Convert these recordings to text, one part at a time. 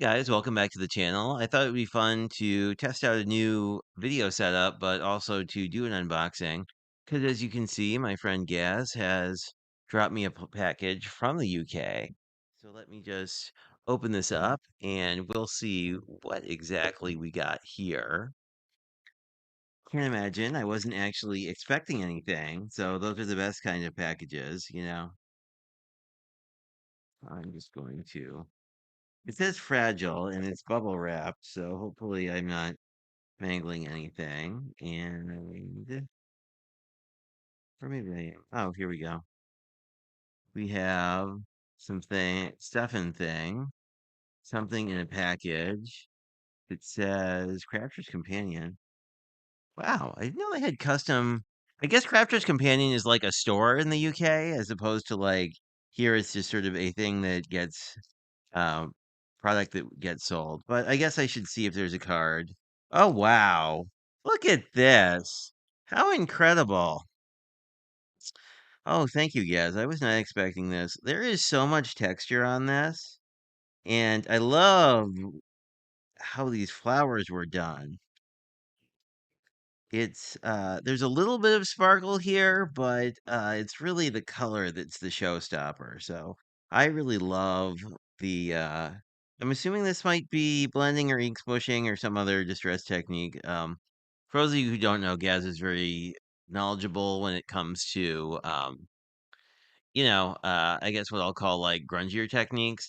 Guys, welcome back to the channel. I thought it would be fun to test out a new video setup, but also to do an unboxing. Because as you can see, my friend Gaz has dropped me a package from the UK. So let me just open this up and we'll see what exactly we got here. Can't imagine. I wasn't actually expecting anything. So those are the best kind of packages. I'm just going to. It says fragile and it's bubble wrapped, so hopefully I'm not mangling anything. And or maybe I am. Oh, here we go. We have Stefan thing, something in a package that says Crafter's Companion. Wow, I didn't know they had custom. I guess Crafter's Companion is like a store in the UK as opposed to like here it's just sort of a thing that gets um product that gets sold. But I guess I should see if there's a card. Oh wow. Look at this. How incredible. Oh, thank you, guys. I was not expecting this. There is so much texture on this, and I love how these flowers were done. There's a little bit of sparkle here, but it's really the color that's the showstopper. So I really love the I'm assuming this might be blending or ink smushing or some other distress technique. For those of you who don't know, Gaz is very knowledgeable when it comes to I guess what I'll call like grungier techniques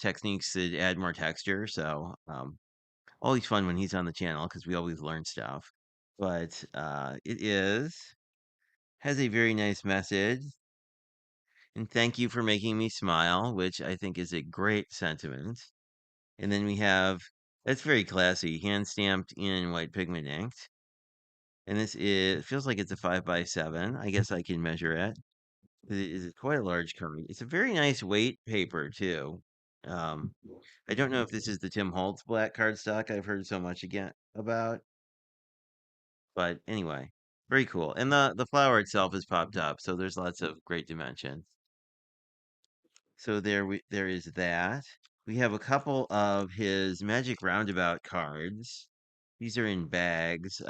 that add more texture. So always fun when he's on the channel because we always learn stuff. But it has a very nice message, and thank you for making me smile, which I think is a great sentiment. And then we have that's very classy, hand stamped in white pigment ink. And this is feels like it's a 5x7. I guess I can measure it. It is quite a large card. It's a very nice weight paper too. Um, I don't know if this is the Tim Holtz black cardstock I've heard so much again about. But anyway, very cool. And the flower itself is popped up, so there's lots of great dimensions. So there is that. We have a couple of his Magic Roundabout cards. These are in bags.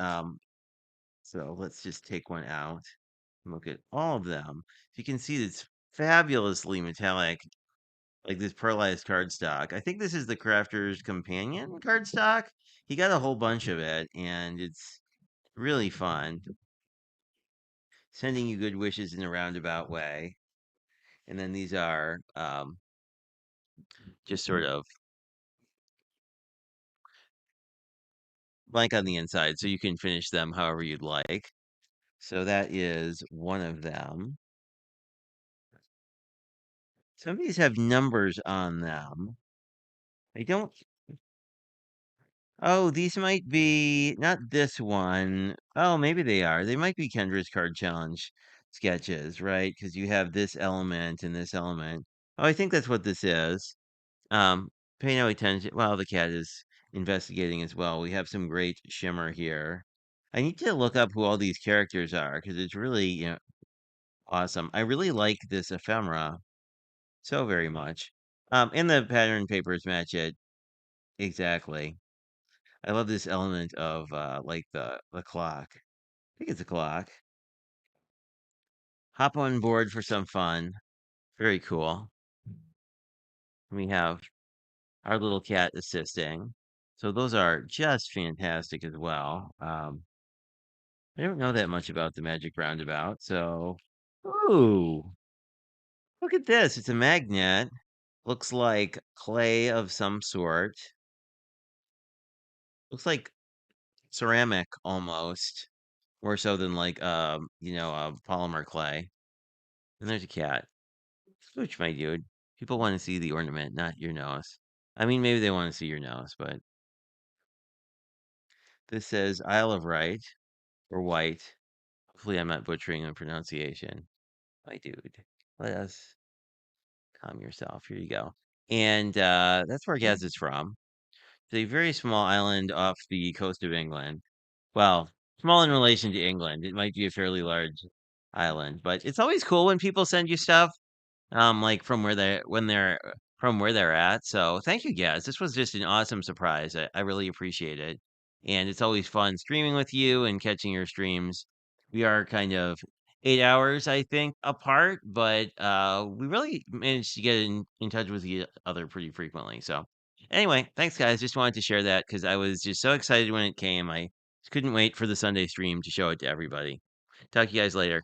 So let's just take one out and look at all of them. You can see it's fabulously metallic, like this pearlized cardstock. I think this is the Crafter's Companion cardstock. He got a whole bunch of it, and it's really fun. Sending you good wishes in a roundabout way. And then these are just sort of blank on the inside, so you can finish them however you'd like. So that is one of them. Some of these have numbers on them. I don't. Oh, these might be not this one. Oh, maybe they are. They might be Kendra's Card Challenge sketches, right? Because you have this element and this element. Oh, I think that's what this is. Pay no attention. Well, the cat is investigating as well. We have some great shimmer here. I need to look up who all these characters are because it's really, awesome. I really like this ephemera so very much. And the pattern papers match it exactly. I love this element of like the clock. I think it's a clock. Hop on board for some fun. Very cool. We have our little cat assisting. So those are just fantastic as well. I don't know that much about the Magic Roundabout, so ooh, look at this. It's a magnet. Looks like clay of some sort. Looks like ceramic almost, more so than like polymer clay. And there's a cat. Which, my dude, people want to see the ornament, not your nose. I mean, maybe they want to see your nose, but this says Isle of Wight or White. Hopefully, I'm not butchering the pronunciation. My dude, let us calm yourself. Here you go. And that's where Gaz is from. It's a very small island off the coast of England. Well, small in relation to England. It might be a fairly large island, but it's always cool when people send you stuff like from where they're when they're from where they're at. So thank you guys. This was just an awesome surprise. I really appreciate it. And it's always fun streaming with you and catching your streams. We are kind of 8 hours, I think, apart, but we really managed to get in touch with each other pretty frequently. So anyway, thanks guys. Just wanted to share that because I was just so excited when it came. I just couldn't wait for the Sunday stream to show it to everybody. Talk to you guys later.